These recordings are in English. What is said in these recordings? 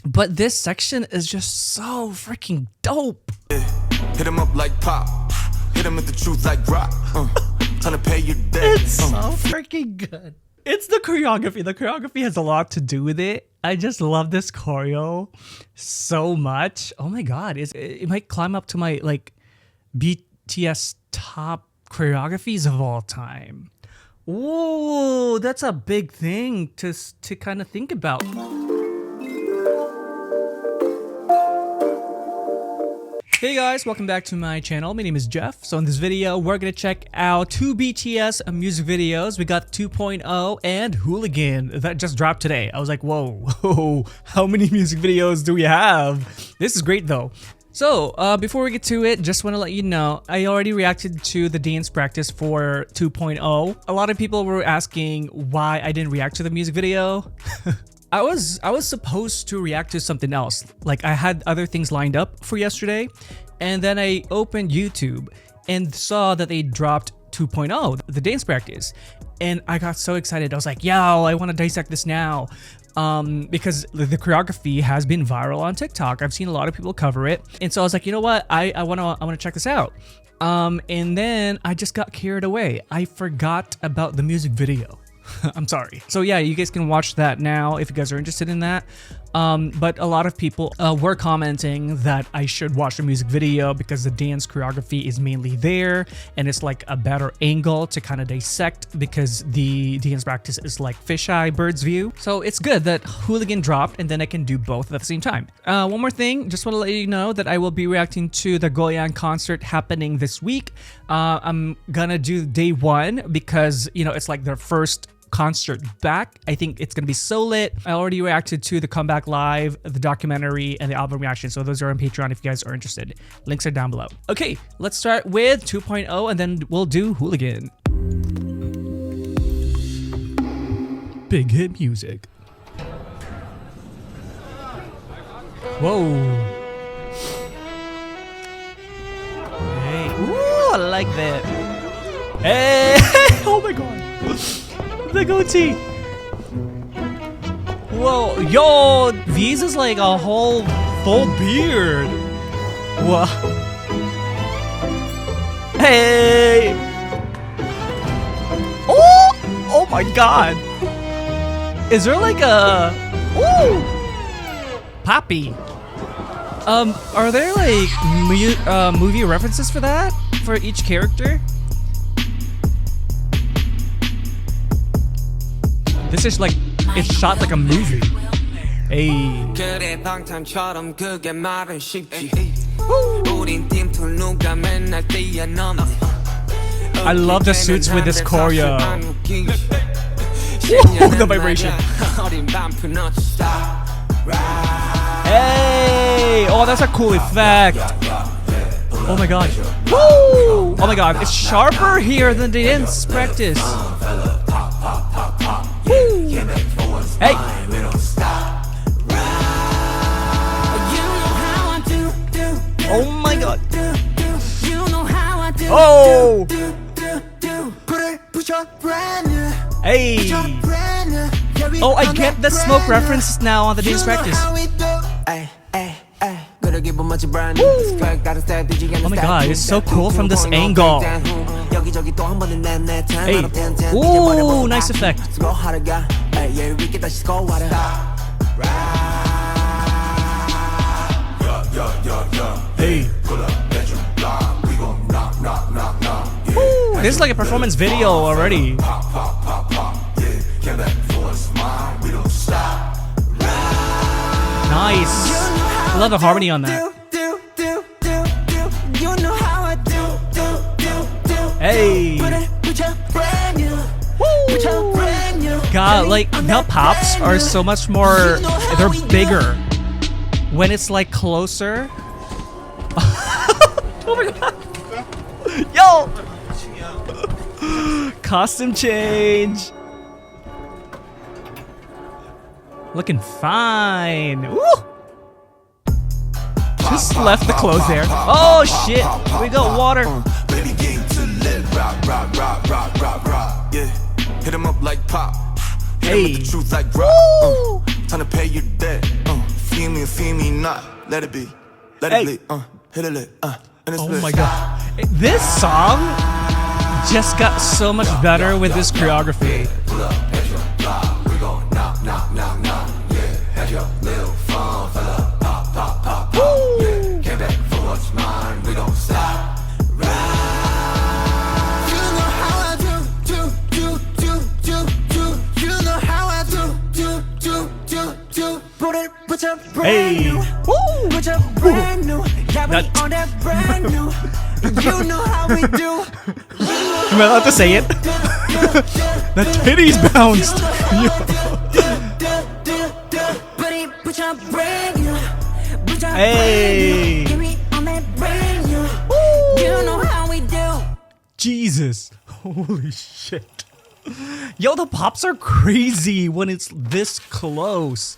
But this section is just so freaking dope. Hit him up like pop. Hit him with the truth like rock. Trying to pay your debt. It's so freaking good. It's the choreography. The choreography has a lot to do with it. I just love this choreo so much. Oh my god, it might climb up to my like BTS top choreographies of all time. Whoa, that's a big thing to kind of think about. Hey guys, welcome back to my channel. My name is Jeff. So in this video, we're gonna check out two BTS music videos. We got 2.0 and Hooligan that just dropped today. I was like, whoa, how many music videos do we have? This is great though. So before we get to it, just want to let you know, I already reacted to the dance practice for 2.0. A lot of people were asking why I didn't react to the music video. I was supposed to react to something else. Like I had other things lined up for yesterday, and then I opened YouTube and saw that they dropped 2.0, the dance practice. And I got so excited. I was like, yo, I want to dissect this now. Because the choreography has been viral on TikTok. I've seen a lot of people cover it. And so I was like, you know what? I want to check this out. And then I just got carried away. I forgot about the music video. I'm sorry. So yeah, you guys can watch that now if you guys are interested in that. But a lot of people were commenting that I should watch the music video because the dance choreography is mainly there and it's like a better angle to kind of dissect because the dance practice is like fisheye bird's view. So it's good that Hooligan dropped and then I can do both at the same time. One more thing, just want to let you know that I will be reacting to the Goyang concert happening this week. I'm gonna do day one because, you know, it's like their first concert back. I think it's gonna be so lit. I already reacted to the comeback live, the documentary, and the album reaction, so those are on Patreon if you guys are interested. Links are down below. Okay, let's start with 2.0 and then we'll do Hooligan. Big hit music. Whoa. Hey, ooh, I like that. Hey, oh my god. The goatee. Whoa, yo, V's is like a whole full beard. Whoa. Hey. Oh my god. Is there like a Poppy? Are there like movie references for that for each character? This is like, it's shot like a movie. Hey. I love the suits with this choreo. Whoa, the vibration. Hey! Oh, that's a cool effect. Oh my god. Woo! Oh my god, it's sharper here than the dance practice. Hey! Oh my god! Oh! Hey! Oh, I get the smoke references now on the dance practice. Oh my god, it's so cool from this angle. Hey. Ooh, nice effect. Hey. Ooh, this is like a performance video already. Nice. I love the harmony on that. Hey. Woo. God, like now pops are so much more, they're bigger when it's like closer. Oh my god. Yo. Costume change. Looking fine. Woo. Just left the clothes there. Oh shit, we got water. Hit him up like pop. Hey. Truth like Woo. Trying to pay your debt. Feel me feed me not. Let it be. Let it bleed. Hit it lit. And it's Oh lit. my god. This song just got so much better with this choreography. Pull up, head your block. We gon' knock, knock, knock, knock. Yeah, had your little fun, fella. Pop, pop, pop, pop. Yeah, came back for what's mine. We gon' stop. Ride. You know how I do. You know how I do. Put your brand Hey. new. Put your brand new. Yeah, we on that brand new. You know how we do. Am I allowed to say it? The titties bounced. Hey. Jesus. Holy shit. Yo, the pops are crazy when it's this close.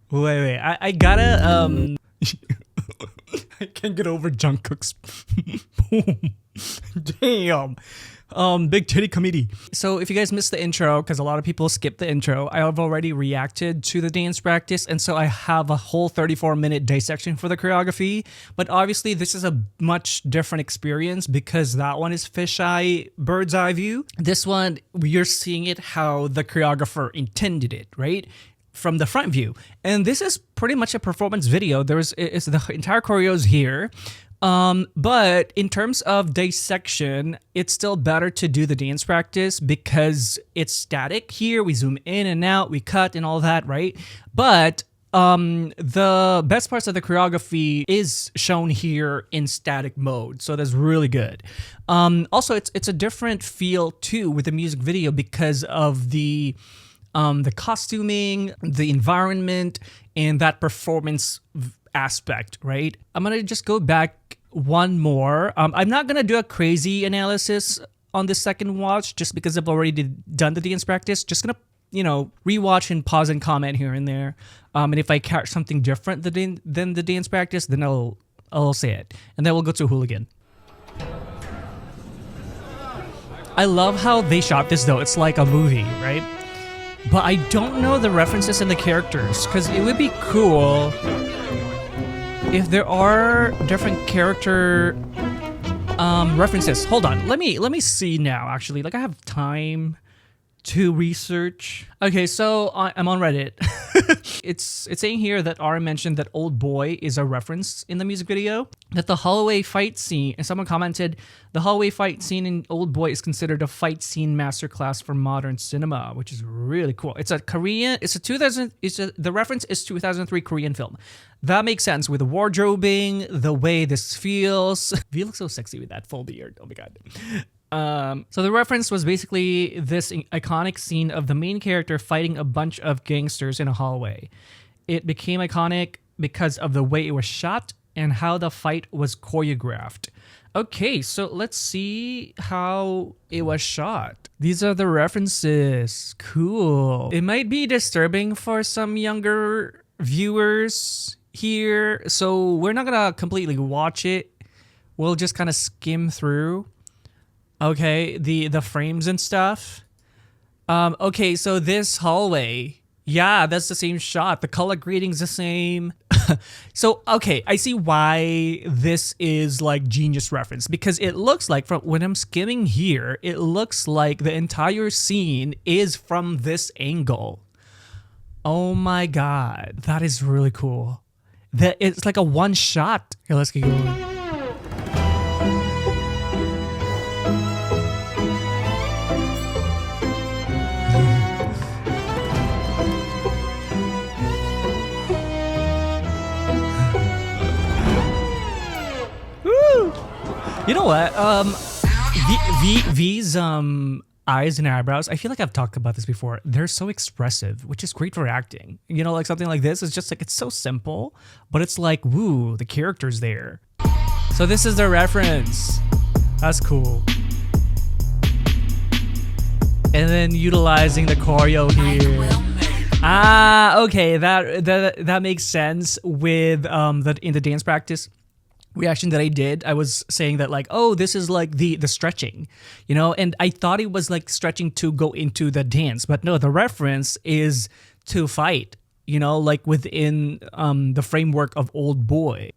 Wait. I gotta, I can't get over Jungkook's boom. Damn. Big titty committee. So if you guys missed the intro, because a lot of people skip the intro, I have already reacted to the dance practice, and so I have a whole 34-minute dissection for the choreography. But obviously this is a much different experience because that one is fisheye bird's eye view. This one, you're seeing it how the choreographer intended it, right? From the front view. And this is pretty much a performance video. It's the entire choreo's here. But in terms of dissection, it's still better to do the dance practice because it's static. Here we zoom in and out, we cut and all that, right? But the best parts of the choreography is shown here in static mode, so that's really good. Also, it's a different feel too with the music video because of the costuming, the environment, and that performance aspect, right? I'm gonna just go back one more. I'm not gonna do a crazy analysis on the second watch just because I've already done the dance practice. Just gonna, rewatch and pause and comment here and there. And if I catch something different than the dance practice, then I'll say it. And then we'll go to Hooligan. I love how they shot this though. It's like a movie, right? But I don't know the references and the characters because it would be cool if there are different character references. Hold on, let me see now. Actually, like I have time to research. Okay, so I'm on Reddit. It's saying here that Ara mentioned that Old Boy is a reference in the music video. That the hallway fight scene, and someone commented, the hallway fight scene in Old Boy is considered a fight scene masterclass for modern cinema, which is really cool. It's a Korean, the reference is 2003 Korean film. That makes sense with the wardrobing, the way this feels. You look so sexy with that full beard. Oh my god. So the reference was basically this iconic scene of the main character fighting a bunch of gangsters in a hallway. It became iconic because of the way it was shot and how the fight was choreographed. Okay, so let's see how it was shot. These are the references. Cool. It might be disturbing for some younger viewers here, so we're not gonna completely watch it. We'll just kind of skim through. Okay, the frames and stuff. Okay, so this hallway, yeah, that's the same shot. The color grading's the same. So, okay, I see why this is like genius reference because it looks like from when I'm skimming here, it looks like the entire scene is from this angle. Oh my god, that is really cool. That it's like a one shot. Here, let's keep going. You know what? V's eyes and eyebrows, I feel like I've talked about this before. They're so expressive, which is great for acting. You know, like something like this is just like, it's so simple, but it's like, woo, the character's there. So this is the reference. That's cool. And then utilizing the choreo here. Ah, okay, that makes sense with in the dance practice reaction that I did. I was saying that like, oh, this is like the stretching, you know, and I thought it was like stretching to go into the dance, but no, the reference is to fight, you know, like within the framework of Old Boy.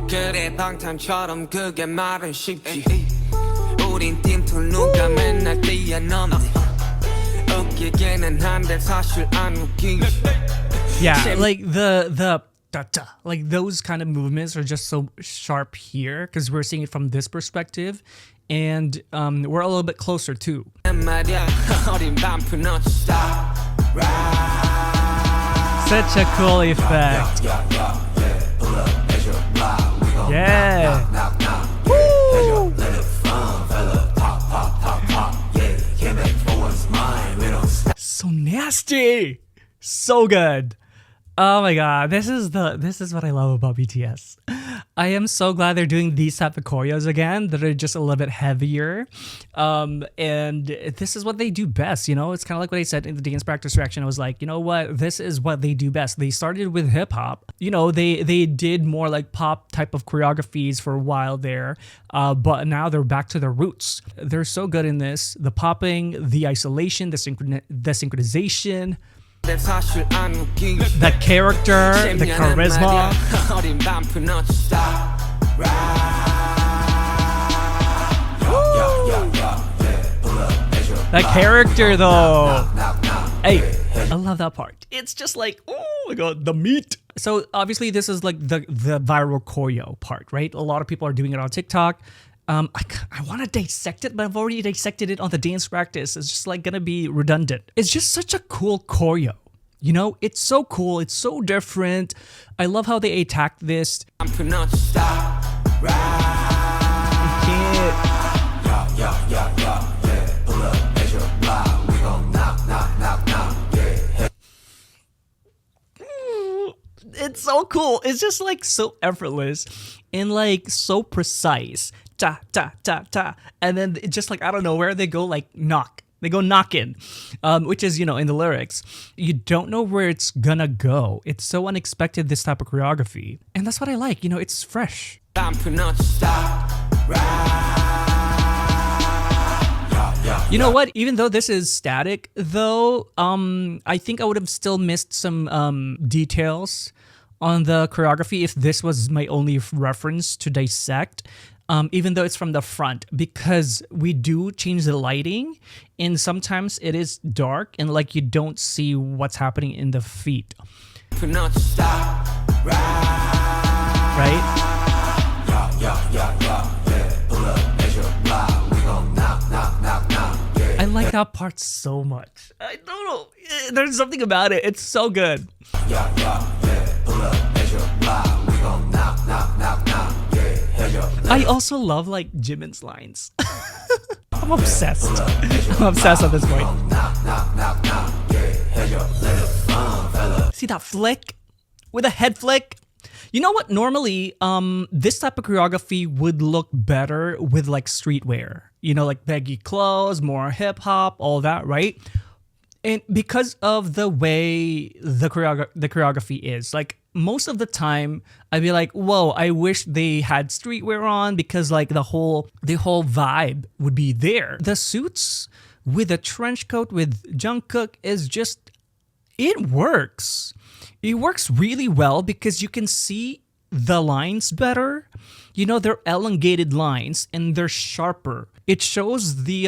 그래 방탄처럼 그게 말은 쉽지 우린 띵통 누가 맨날 뛰어넘지 웃기기는 한데 사실 안 웃기지 Yeah, like the da-da, like those kind of movements are just so sharp here because we're seeing it from this perspective, and we're a little bit closer too. 말이야 어린 반푼 어찌 stop Such a cool effect. Yeah. Woo! So nasty. So good. Oh my god, this is what I love about BTS. I am so glad they're doing these type of choreos again that are just a little bit heavier. And this is what they do best, you know? It's kind of like what I said in the dance practice reaction. I was like, you know what? This is what they do best. They started with hip hop. You know, they did more like pop type of choreographies for a while there. But now they're back to their roots. They're so good in this. The popping, the isolation, the synchronization. The character, the charisma. That character though. Hey, I love that part. It's just like, oh my god, the meat. So obviously this is like the viral choreo part, right? A lot of people are doing it on TikTok. I want to dissect it, but I've already dissected it on the dance practice. It's just like gonna be redundant. It's just such a cool choreo. You know, it's so cool. It's so different. I love how they attacked this. I can't. It's so cool. It's just like so effortless and like so precise. Ta ta ta ta, and then it just like out of nowhere they go like knock. They go knocking, which is, you know, in the lyrics. You don't know where it's gonna go. It's so unexpected, this type of choreography. And that's what I like, you know, it's fresh. You know what? Even though this is static, though, I think I would have still missed some details on the choreography if this was my only reference to dissect. Even though it's from the front, because we do change the lighting and sometimes it is dark and like you don't see what's happening in the feet. Right? I like that part so much. I don't know. There's something about it. It's so good. I also love like Jimin's lines. I'm obsessed. I'm obsessed at this point. See that flick? With a head flick? You know what? Normally, this type of choreography would look better with like streetwear. You know, like baggy clothes, more hip hop, all that, right? And because of the way the choreography is, like most of the time I'd be like, whoa, I wish they had streetwear on because like the whole vibe would be there. The suits with a trench coat with Jungkook is just, it works. It works really well because you can see the lines better. You know, they're elongated lines and they're sharper. It shows the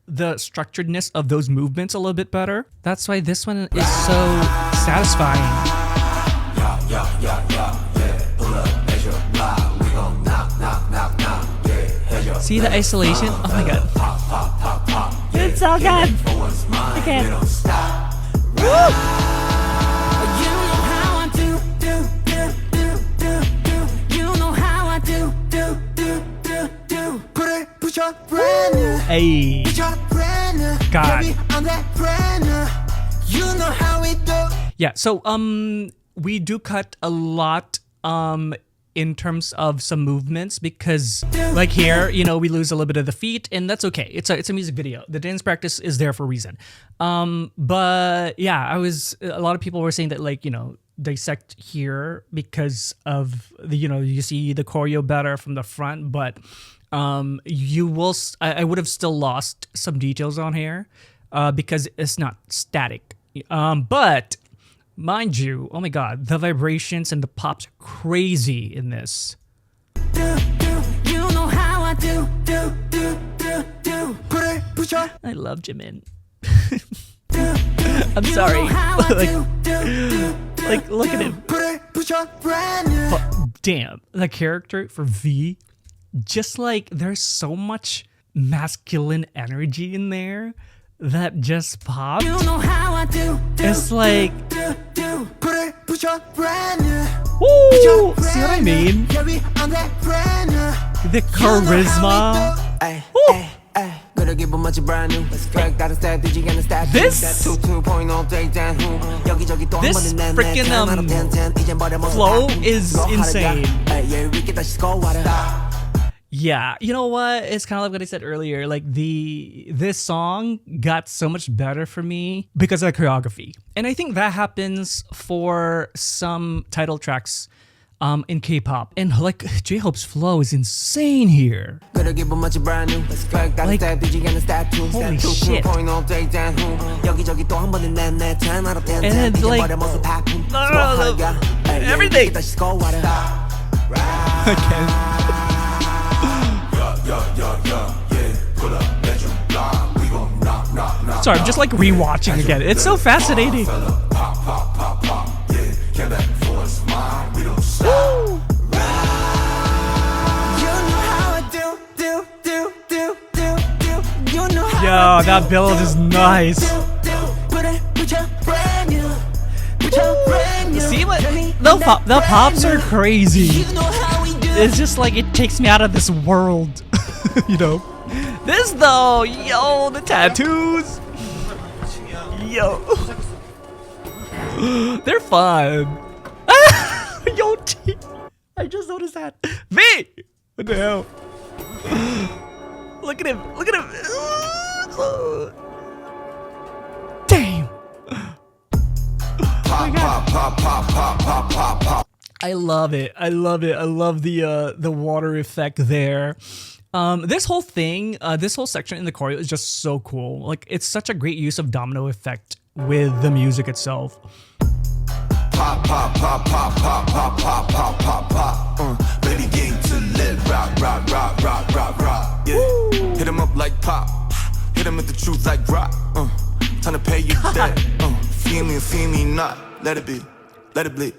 structuredness of those movements a little bit better. That's why this one is so satisfying. See the isolation? Oh my god. It's so good. I can't. Woo! Hey, God. Yeah, so we do cut a lot in terms of some movements because like here, you know, we lose a little bit of the feet and that's okay. It's a music video. The dance practice is there for a reason. But yeah, a lot of people were saying that like, you know, dissect here because of the, you know, you see the choreo better from the front, but I would have still lost some details on here because it's not static. But mind you, oh my god, the vibrations and the pops are crazy in this. You know how I do. I love Jimin. I'm sorry. like, look at him. But damn, the character for V, just like there's so much masculine energy in there that just popped. You know how I do. It's like, woo! See what I mean? The charisma. Woo! This freaking flow is insane. Yeah, you know what? It's kind of like what I said earlier. Like this song got so much better for me because of the choreography, and I think that happens for some title tracks in K-pop. And like J-Hope's flow is insane here. Like, holy shit. And then like everything. Again. Sorry, I'm just like rewatching again. It's so fascinating. Yo, that build is nice. See what? The pops are crazy. It's just like it takes me out of this world. You know? This though, yo, the tattoos. Yo. They're fun. Yo, T. I just noticed that. V! What the hell? Look at him. Look at him. Damn. I love it. I love it. I love the water effect there. This whole thing, this whole section in the choreo is just so cool. Like, it's such a great use of domino effect with the music itself. Pop, pop, pop, pop, pop, pop, pop, pop, pop, pop. Baby game to live, rock, rock, rock, rock, rock, rock. Yeah, hit him up like pop. Hit him with the truth like rock. Time to pay your debt. Feel me not. Let it be, let it bleed.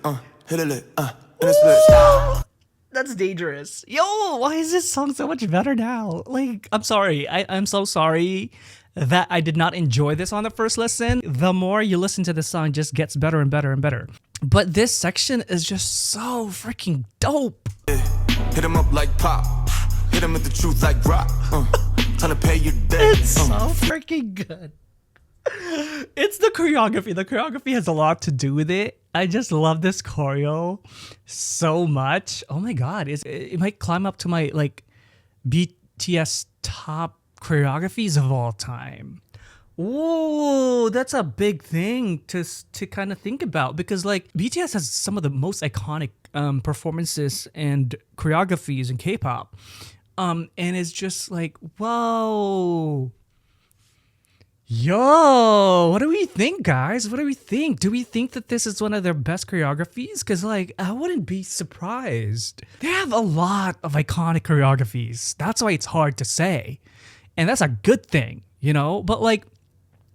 Hit it, and it's split. That's dangerous. Yo, why is this song so much better now? Like, I'm sorry. I'm so sorry that I did not enjoy this on the first listen. The more you listen to the song, it just gets better and better and better. But this section is just so freaking dope. Hit him up like pop. Hit him with the truth like rock. Time to pay your debt. It's so freaking good. It's the choreography. The choreography has a lot to do with it. I just love this choreo so much. Oh my god, it might climb up to my like BTS top choreographies of all time. Whoa, that's a big thing to kind of think about, because like BTS has some of the most iconic performances and choreographies in K-pop, and it's just like, whoa. Yo, what do we think, guys? What do we think? Do we think that this is one of their best choreographies? Because, like, I wouldn't be surprised. They have a lot of iconic choreographies. That's why it's hard to say. And that's a good thing, you know? But, like,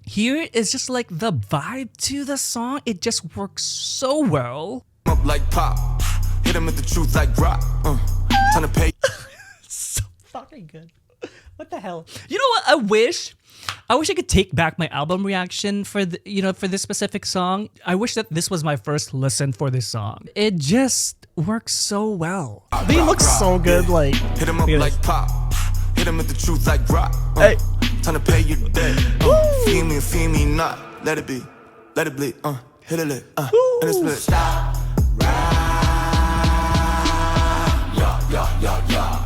here is just, like, the vibe to the song. It just works so well. Up like pop. Hit him with the truth like rock. Time to pay. So fucking good. What the hell? You know what? I wish I could take back my album reaction for for this specific song. I wish that this was my first listen for this song. It just works so well. They look so good. Like, hit him up like pop. Hit him with the truth like rock. Hey, time to pay your debt. Feel me not. Let it be, let it bleed. Hit it, and it's split. Stop. Yeah.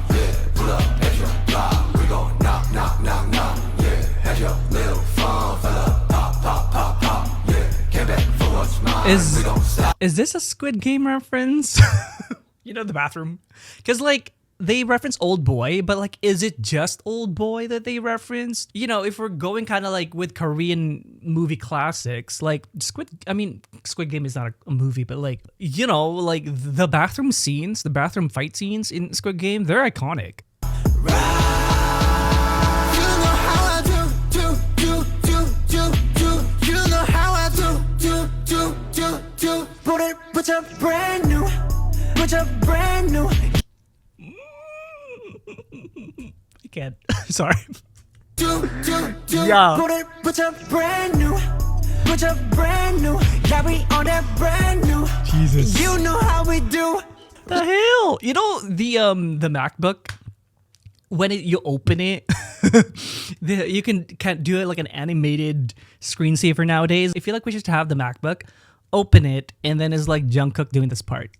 Pull up, extra, blah. We go knock. Your little fun fella, pop, yeah. Came back for what's mine. Is this a Squid Game reference? You know, the bathroom? Because like they reference Old Boy, but like, is it just Old Boy that they referenced? You know, if we're going kind of like with Korean movie classics, like Squid Game is not a movie, but like, you know, like the bathroom scenes, the bathroom fight scenes in Squid Game, they're iconic. Put up brand new, put up brand new. I can't. Sorry. Yeah. Put up brand new, put up brand new. Yeah, we on that brand new. Jesus. You know how we do. The hell? You know the MacBook, when you open it, you can do it like an animated screensaver nowadays. I feel like we should have the MacBook, open it, and then it's like Jungkook doing this part.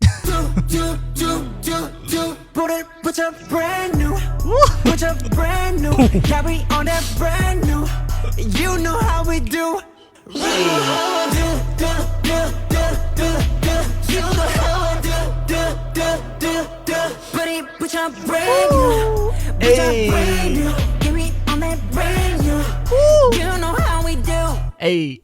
Put up brand new, put up brand new. Yeah, we on that brand new. You know how we do. You know how I do. Put up brand new, put up brand new. Give me on that brand new. You know how we do. Hey.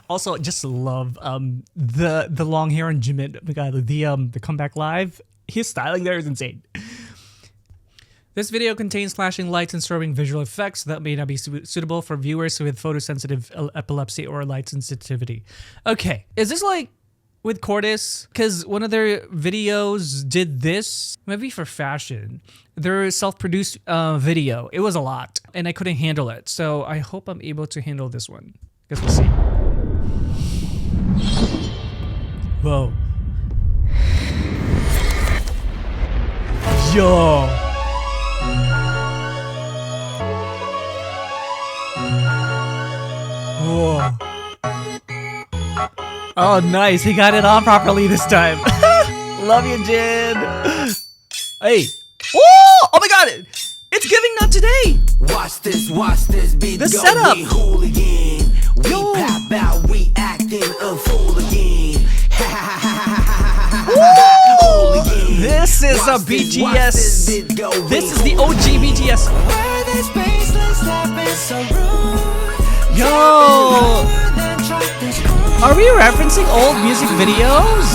Also, just love the long hair on Jimin. Oh my god, the comeback live. His styling there is insane. This video contains flashing lights and disturbing visual effects that may not be suitable for viewers with photosensitive epilepsy or light sensitivity. Okay, is this like with Cordis? Because one of their videos did this, maybe for fashion. Their self-produced video. It was a lot, and I couldn't handle it. So I hope I'm able to handle this one. Guess we'll see. Whoa. Yo. Whoa. Oh, nice. He got it on properly this time. Love you, Jin. Hey. Oh! Oh my god! It's giving not today! Watch this beat the go, setup! We hooligan. We Yo. pop out, we acting a fool again. Woo! This is a BTS. This is the OG BTS. Where this baseline slap is so rude. Yo! Are we referencing old music videos?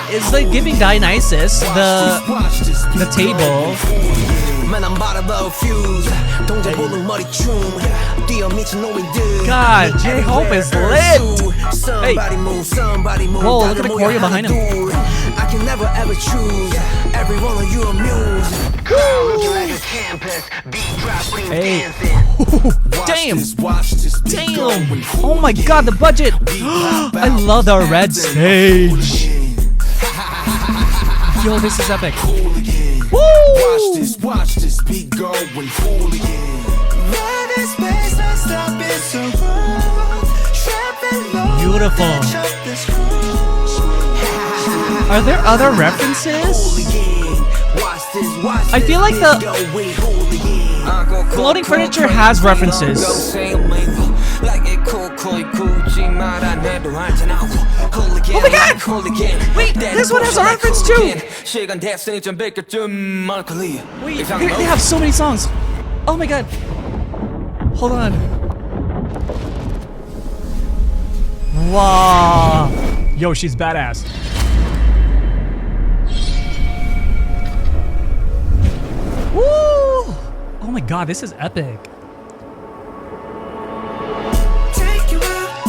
It's like giving Dionysus the table. God, J-Hope is lit! Hey! Whoa, look at the choreo behind him. I can never ever choose. Every one of you amuse. Hey. Damn! Damn! Oh my god, the budget! I love the red stage! Yo, this is epic. Woo! Watch this beat go and fool again. Beautiful. Are there other references? I feel like the floating furniture has references. Oh my god! Wait, this one has a reference too! Wait, they have so many songs. Oh my god. Hold on. Wow. Yo, she's badass. Woo! Oh my god, this is epic.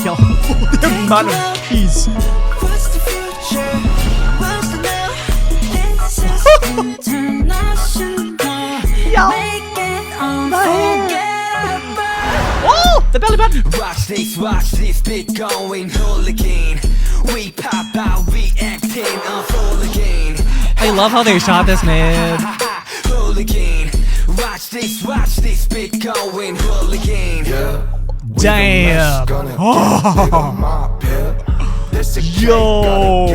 Yo, the amount of keys. What's the future? What's the now? This is international. Yo. Make it unforgettable. Oh, the belly button. Watch this beat going hooligan. We pop out, we acting a fool again. I love how they shot this, man. Hooligan. Watch this beat going hooligan. Yeah. Damn. Yo.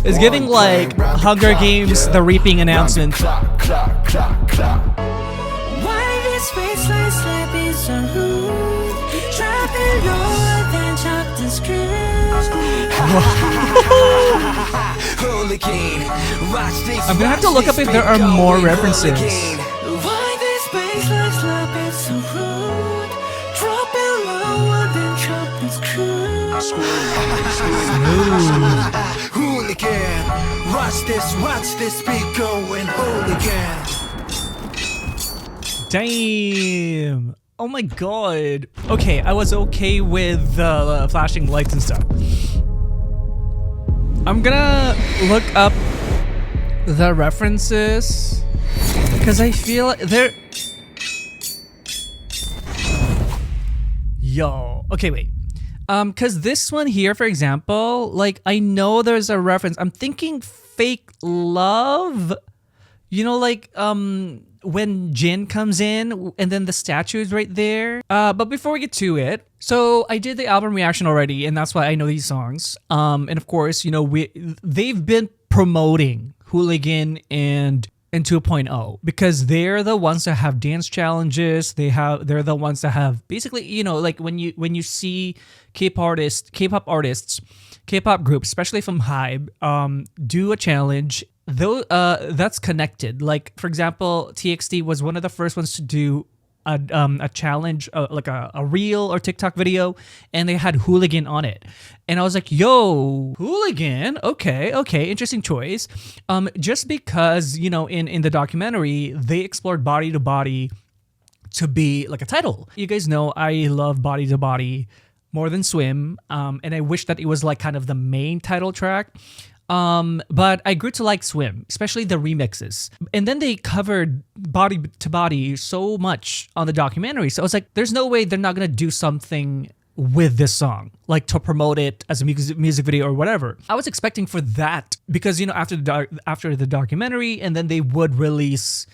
It's giving like Hunger Games, the Reaping announcement. Why this baseline slap is so rude? Trapping lower than chopped and screwed. hooligan. Watch this. I'm gonna have to look up if there are more references. Why this baseline slap is so rude? Drop it low and then drop this cruise. Hooligan. Watch this beat going hooligan. Damn. Oh my god. Okay, I was okay with flashing lights and stuff. I'm gonna look up the references because I feel like they're... Yo. Okay, wait. Because this one here, for example, like, I know there's a reference. I'm thinking Fake Love. You know, like, when Jin comes in and then the statue is right there. But before we get to it, so I did the album reaction already, and that's why I know these songs. And of course, you know, they've been promoting Hooligan and 2.0 because they're the ones that have dance challenges. They're the ones that have basically, you know, like when you see K-pop artists, K-pop groups, especially from HYBE, do a challenge. Though that's connected. Like, for example, TXT was one of the first ones to do a challenge, like a reel or TikTok video, and they had Hooligan on it. And I was like, yo, Hooligan? Okay, interesting choice. Just because, you know, in the documentary, they explored Body to Body to be like a title. You guys know I love Body to Body more than Swim, and I wish that it was like kind of the main title track. But I grew to like Swim, especially the remixes. And then they covered Body to Body so much on the documentary. So I was like, there's no way they're not going to do something with this song, like to promote it as a music video or whatever. I was expecting for that because, you know, after the documentary, and then they would release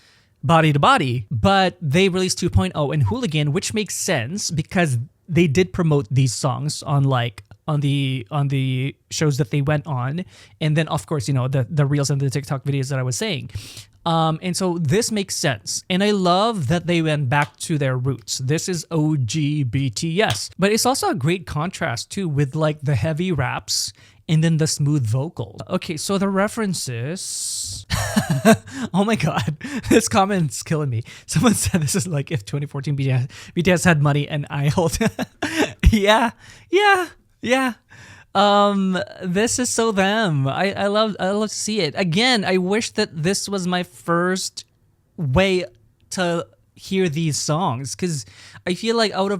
Body to Body, but they released 2.0 and Hooligan, which makes sense because they did promote these songs on the shows that they went on, and then of course, you know, the reels and the TikTok videos that I was saying, and so this makes sense, and I love that they went back to their roots. This is OG BTS, but it's also a great contrast too with like the heavy raps and then the smooth vocal. Okay, so the references. Oh my god, this comment's killing me. Someone said this is like if 2014 BTS had money and I hold. Yeah. This is so them. I love to see it. Again, I wish that this was my first way to hear these songs because I feel like I would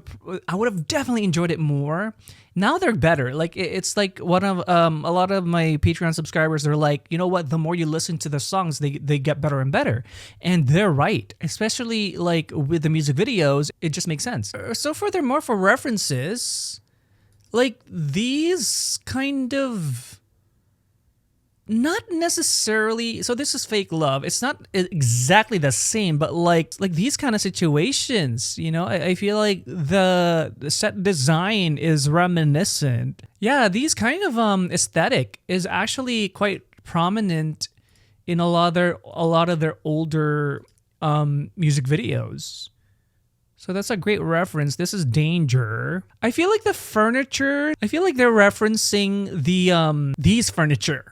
have definitely enjoyed it more. Now they're better. Like it's like one of a lot of my Patreon subscribers are like, you know what? The more you listen to the songs, they get better and better, and they're right. Especially like with the music videos, it just makes sense. So furthermore, for references, like these kind of. Not necessarily. So this is Fake Love. It's not exactly the same, but like these kind of situations, you know, I feel like the set design is reminiscent. Yeah, these kind of aesthetic is actually quite prominent in a lot of their older music videos. So that's a great reference. This is Danger. I feel like the furniture. I feel like they're referencing the these furniture.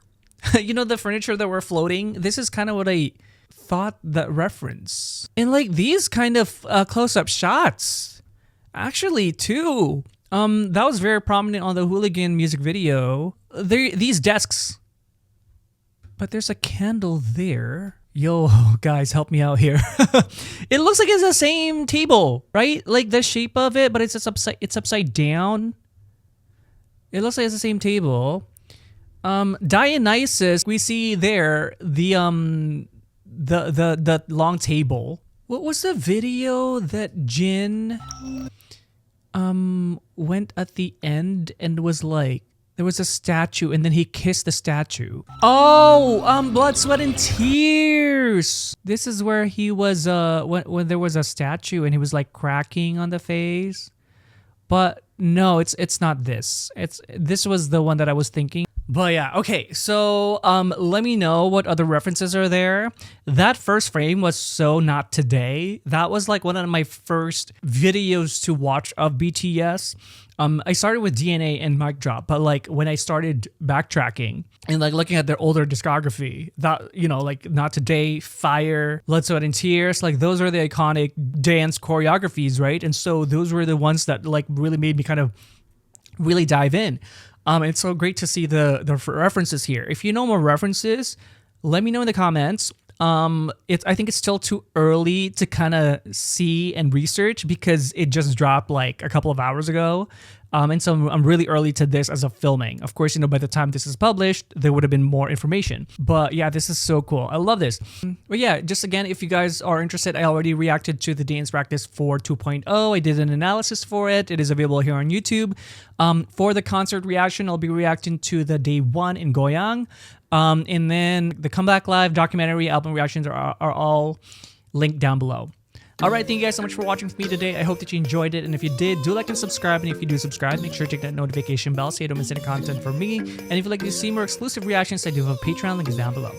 You know, the furniture that were floating? This is kind of what I thought that reference. And like these kind of close-up shots, actually too. That was very prominent on the Hooligan music video. These desks. But there's a candle there. Yo, guys, help me out here. It looks like it's the same table, right? Like the shape of it, but it's upside down. It looks like it's the same table. Dionysus, we see there the long table. What was the video that Jin went at the end and was like, there was a statue and then he kissed the statue. Oh, Blood, Sweat and Tears. This is where he was when there was a statue and he was like cracking on the face. But no, it's not this. This was the one that I was thinking. But yeah, okay, so let me know what other references are there. That first frame was so not today. That was like one of my first videos to watch of BTS. I started with DNA and Mic Drop, but like when I started backtracking and like looking at their older discography, that, you know, like Not Today, Fire, Blood, Sweat and Tears, like those are the iconic dance choreographies, right? And so those were the ones that like really made me kind of really dive in. It's so great to see the references here. If you know more references, let me know in the comments. I think it's still too early to kind of see and research because it just dropped like a couple of hours ago. And so I'm really early to this as of filming. Of course, you know, by the time this is published, there would have been more information. But yeah, this is so cool. I love this. But yeah, just again, if you guys are interested, I already reacted to the Dance Practice for 2.0. I did an analysis for it. It is available here on YouTube. For the concert reaction, I'll be reacting to the Day 1 in Goyang. And then the Comeback Live documentary album reactions are all linked down below. Alright, thank you guys so much for watching with me today. I hope that you enjoyed it. And if you did, do like and subscribe. And if you do subscribe, make sure to click that notification bell so you don't miss any content from me. And if you'd like to see more exclusive reactions, I do have a Patreon, link is down below.